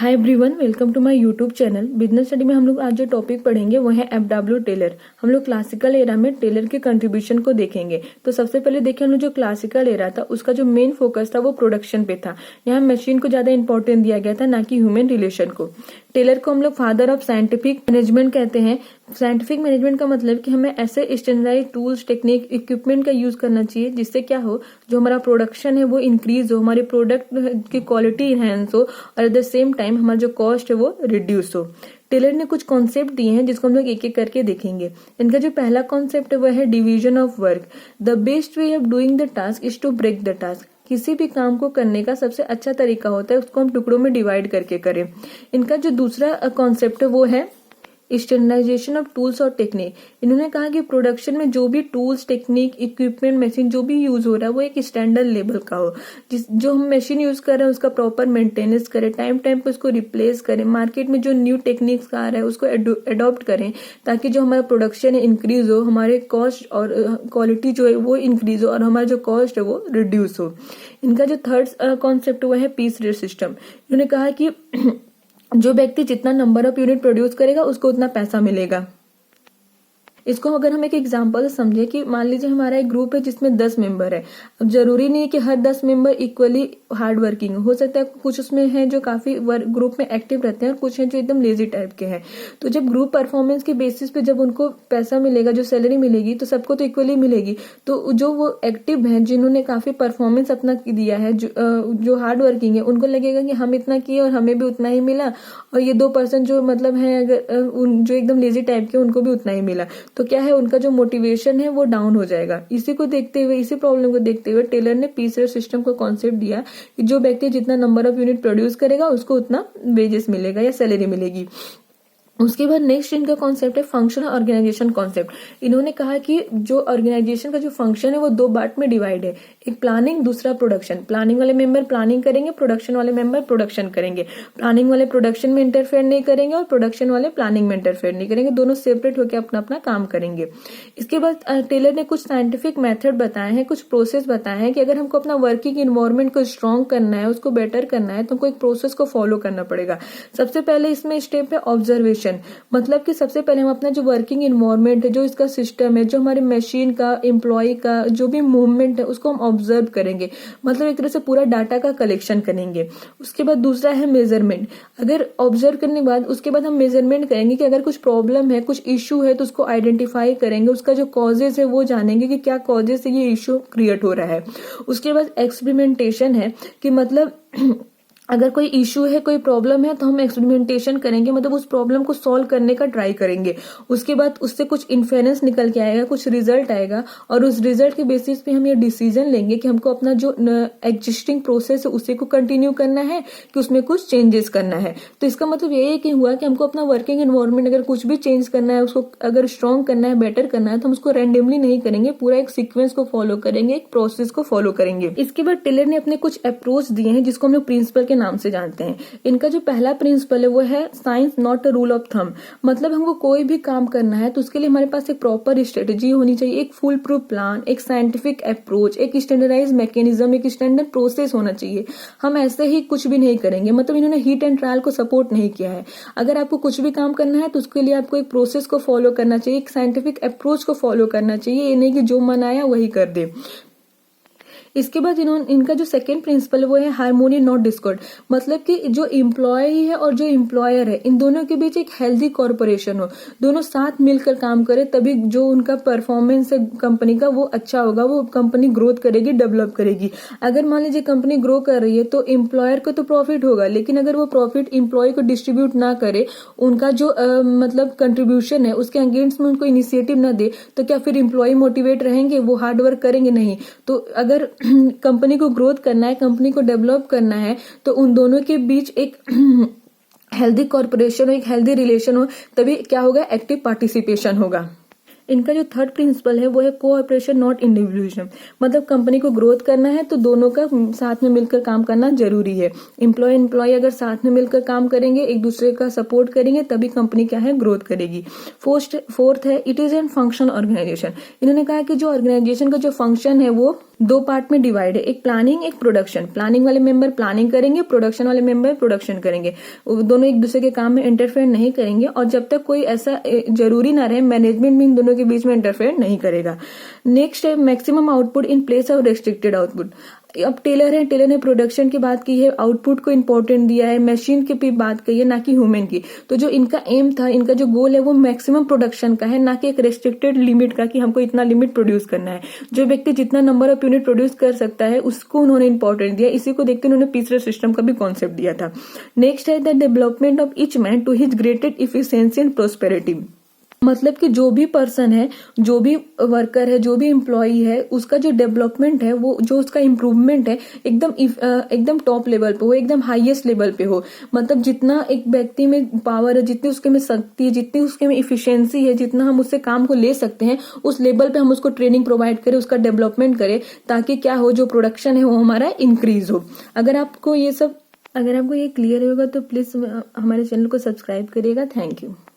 Hi everyone, welcome to my YouTube channel. Business study में हम लोग आज जो टॉपिक पढ़ेंगे वो है एफडब्ल्यू टेलर। हम लोग क्लासिकल एरा में टेलर के कंट्रीब्यूशन को देखेंगे। तो सबसे पहले देखिए, हम लोग जो क्लासिकल एरा था उसका जो मेन फोकस था वो प्रोडक्शन पे था। यहाँ मशीन को ज्यादा इंपॉर्टेंस दिया गया था, ना कि ह्यूमन रिलेशन को। टेलर को हम लोग फादर ऑफ साइंटिफिक मैनेजमेंट कहते हैं। साइंटिफिक मैनेजमेंट का मतलब कि हमें ऐसे स्टैंडर्डाइज टूल्स, टेक्निक, इक्विपमेंट का यूज करना चाहिए जिससे क्या हो, जो हमारा प्रोडक्शन है वो इंक्रीज हो, हमारे प्रोडक्ट की क्वालिटी इनहेंस हो और एट द सेम टाइम हमारा जो कॉस्ट है वो रिड्यूस हो। टेलर ने कुछ कॉन्सेप्ट दिए हैं जिसको हम लोग एक एक करके देखेंगे। इनका जो पहला कॉन्सेप्ट है वह है division of work. The best way of doing the task is to break the task. किसी भी काम को करने का सबसे अच्छा तरीका होता है उसको हम टुकड़ों में डिवाइड करके करें। इनका जो दूसरा कॉन्सेप्ट है वो है स्टैंडर्डाइजेशन ऑफ टूल्स और टेक्निक। इन्होंने कहा कि प्रोडक्शन में जो भी टूल्स, टेक्निक, इक्विपमेंट, मशीन जो भी यूज हो रहा है वो एक स्टैंडर्ड लेवल का हो। जो हम मशीन यूज कर रहे हैं उसका प्रॉपर मेंटेनेंस करें, टाइम टाइम पे उसको रिप्लेस करें, मार्केट में जो न्यू टेक्निक्स आ रहा है उसको अडॉप्ट करें ताकि जो हमारा प्रोडक्शन है इंक्रीज हो, हमारे कॉस्ट और क्वालिटी जो है वो इंक्रीज हो और हमारा जो कॉस्ट है वो रिड्यूस हो। इनका जो थर्ड कॉन्सेप्ट हुआ है पीस रेट सिस्टम। इन्होंने कहा कि जो व्यक्ति जितना नंबर ऑफ यूनिट प्रोड्यूस करेगा उसको उतना पैसा मिलेगा। इसको अगर हम एक एग्जांपल से समझे कि मान लीजिए हमारा एक ग्रुप है जिसमें 10 मेंबर है। अब जरूरी नहीं है कि हर 10 मेंबर इक्वली हार्ड वर्किंग हो सकता है कुछ उसमें है जो काफी ग्रुप में एक्टिव रहते हैं और कुछ है जो एकदम लेजी टाइप के हैं। तो जब ग्रुप परफॉर्मेंस के बेसिस पे जब उनको पैसा मिलेगा, जो सैलरी मिलेगी तो सबको तो इक्वली मिलेगी। तो जो वो एक्टिव है, जिन्होंने काफी परफॉर्मेंस अपना दिया है, जो हार्ड वर्किंग है, उनको लगेगा कि हम इतना किए और हमें भी उतना ही मिला, और ये 2% जो मतलब है अगर जो एकदम लेजी टाइप के उनको भी उतना ही मिला, तो क्या है उनका जो मोटिवेशन है वो डाउन हो जाएगा। इसी को देखते हुए, इसी प्रॉब्लम को देखते हुए टेलर ने पीस रेट सिस्टम का कॉन्सेप्ट दिया कि जो व्यक्ति जितना नंबर ऑफ यूनिट प्रोड्यूस करेगा उसको उतना वेजेस मिलेगा या सैलरी मिलेगी। उसके बाद नेक्स्ट इनका कॉन्सेप्ट है फंक्शनल ऑर्गेनाइजेशन कॉन्सेप्ट। इन्होंने कहा कि जो ऑर्गेनाइजेशन का जो फंक्शन है वो 2 पार्ट में डिवाइड है, एक प्लानिंग, दूसरा प्रोडक्शन। प्लानिंग वाले मेंबर प्लानिंग करेंगे, प्रोडक्शन वाले मेंबर प्रोडक्शन करेंगे। प्लानिंग वाले प्रोडक्शन में इंटरफेयर नहीं करेंगे और प्रोडक्शन वाले प्लानिंग में इंटरफेयर नहीं करेंगे, दोनों सेपरेट होकर अपना अपना काम करेंगे। इसके बाद टेलर ने कुछ साइंटिफिक मेथड बताए हैं, कुछ प्रोसेस बताए हैं कि अगर हमको अपना वर्किंग इन्वायरमेंट को स्ट्रॉन्ग करना है, उसको बेटर करना है, तो हमको एक प्रोसेस को फॉलो करना पड़ेगा। सबसे पहले इसमें स्टेप है ऑब्जर्वेशन। मतलब कि सबसे पहले हम अपना जो वर्किंग इन्वायरमेंट है, जो इसका सिस्टम है, जो हमारे मशीन का, एम्प्लॉय का जो भी मूवमेंट है उसको हम ऑब्जर्व करेंगे। मतलब एक तरह से पूरा डाटा का कलेक्शन करेंगे। उसके बाद दूसरा है मेजरमेंट। अगर ऑब्जर्व करने के बाद उसके बाद हम मेजरमेंट करेंगे कि अगर कुछ प्रॉब्लम है, कुछ इश्यू है, तो उसको आइडेंटिफाई करेंगे, उसका जो कॉजेज है वो जानेंगे कि क्या कॉजेज से ये इश्यू क्रिएट हो रहा है। उसके बाद एक्सपेरिमेंटेशन है कि मतलब अगर कोई इश्यू है, कोई प्रॉब्लम है, तो हम एक्सपेरिमेंटेशन करेंगे, मतलब उस प्रॉब्लम को सॉल्व करने का ट्राई करेंगे। उसके बाद उससे कुछ इन्फेरेंस निकल के आएगा, कुछ रिजल्ट आएगा, और उस रिजल्ट के बेसिस पे हम ये डिसीजन लेंगे कि हमको अपना जो एग्जिस्टिंग प्रोसेस है उसी को कंटिन्यू करना है कि उसमें कुछ चेंजेस करना है। तो इसका मतलब ये कि हुआ कि हमको अपना वर्किंग एनवायरनमेंट अगर कुछ भी चेंज करना है, उसको अगर स्ट्रॉन्ग करना है, बेटर करना है, तो हम उसको रैंडमली नहीं करेंगे, पूरा एक सीक्वेंस को फॉलो करेंगे, एक प्रोसेस को फॉलो करेंगे। इसके बाद टेलर ने अपने कुछ अप्रोच दिए हैं जिसको हम लोग प्रिंसिपल के नाम से जानते हैं। इनका जो पहला प्रिंसिपल है वो है science not a rule of thumb. मतलब हमको कोई भी काम करना है तो उसके लिए हमारे पास एक प्रॉपर स्ट्रेटेजी होनी चाहिए, एक फुल प्रूफ प्लान, एक साइंटिफिक अप्रोच, एक स्टैंडर्डाइज मैकेनिज्म, एक स्टैंडर्ड प्रोसेस होना चाहिए। हम ऐसे ही कुछ भी नहीं करेंगे। मतलब इन्होंने हिट एंड ट्रायल को सपोर्ट नहीं किया है। अगर आपको कुछ भी काम करना है तो उसके लिए आपको एक प्रोसेस को फॉलो करना चाहिए, एक साइंटिफिक अप्रोच को फॉलो करना चाहिए। ये नहीं कि जो मन आया वही कर दे। इसके बाद इनका जो सेकंड प्रिंसिपल वो है हार्मोनी नॉट डिस्कॉर्ड। मतलब कि जो एम्प्लॉय है और जो एम्प्लॉयर है, इन दोनों के बीच एक हेल्दी कॉर्पोरेशन हो, दोनों साथ मिलकर काम करे, तभी जो उनका परफॉर्मेंस है कंपनी का वो अच्छा होगा, वो कंपनी ग्रोथ करेगी, डेवलप करेगी। अगर मान लीजिए कंपनी ग्रो कर रही है तो एम्प्लॉयर को तो प्रॉफिट होगा, लेकिन अगर वो प्रॉफिट एम्प्लॉय को डिस्ट्रीब्यूट ना करे, उनका जो मतलब कंट्रीब्यूशन है उसके अगेंस्ट में उनको इनिशिएटिव ना दे, तो क्या फिर एम्प्लॉय मोटिवेट रहेंगे? वो हार्ड वर्क करेंगे नहीं। तो अगर कंपनी को ग्रोथ करना है, कंपनी को डेवलप करना है, तो उन दोनों के बीच एक हेल्दी कॉर्पोरेशन हो, एक हेल्दी रिलेशन हो, तभी क्या होगा, एक्टिव पार्टिसिपेशन होगा। इनका जो थर्ड प्रिंसिपल है वो है कोऑपरेशन नॉट इंडिविजुअलिज्म। मतलब कंपनी को ग्रोथ करना है तो दोनों का साथ में मिलकर काम करना जरूरी है। एम्प्लॉय अगर साथ में मिलकर काम करेंगे, एक दूसरे का सपोर्ट करेंगे, तभी कंपनी क्या है, ग्रोथ करेगी। फोर्थ है it is an function organization. इन्होंने कहा कि जो ऑर्गेनाइजेशन का जो फंक्शन है वो दो पार्ट में डिवाइड है, एक प्लानिंग एक प्रोडक्शन। प्लानिंग वाले मेंबर प्लानिंग करेंगे, प्रोडक्शन वाले मेंबर प्रोडक्शन करेंगे। वो दोनों एक दूसरे के काम में इंटरफेयर नहीं करेंगे और जब तक कोई ऐसा जरूरी ना रहे मैनेजमेंट भी इन दोनों के बीच में इंटरफेयर नहीं करेगा। नेक्स्ट है maximum output in place of restricted output. अब टेलर ने प्रोडक्शन की बात की है, आउटपुट को इंपॉर्टेंट दिया है, मशीन की भी बात की है, ना कि ह्यूमन की। तो जो इनका एम था, इनका जो गोल है वो मैक्सिमम प्रोडक्शन का है, ना कि एक रेस्ट्रिक्टेड लिमिट का कि हमको इतना लिमिट प्रोड्यूस करना है। जो व्यक्ति जितना नंबर ऑफ यूनिट प्रोड्यूस कर सकता है उसको उन्होंने इंपॉर्टेंट दिया। इसी को देखते उन्होंने पीसरे सिस्टम का भी कॉन्सेप्ट दिया था। नेक्स्ट है the development of each man to his greatest efficiency and prosperity. मतलब कि जो भी पर्सन है, जो भी वर्कर है, जो भी एम्प्लॉई है, उसका जो डेवलपमेंट है, वो जो उसका इम्प्रूवमेंट है एकदम टॉप लेवल पे हो, एकदम हाईएस्ट लेवल पे हो। मतलब जितना एक व्यक्ति में पावर है, जितनी उसके में शक्ति है, जितनी उसके में इफिशियंसी है, जितना हम उससे काम को ले सकते हैं, उस लेवल पे हम उसको ट्रेनिंग प्रोवाइड करें, उसका डेवलपमेंट करें, ताकि क्या हो, जो प्रोडक्शन है वो हमारा इंक्रीज हो। अगर आपको ये क्लियर होगा तो प्लीज हमारे चैनल को सब्सक्राइब करिएगा। Thank you.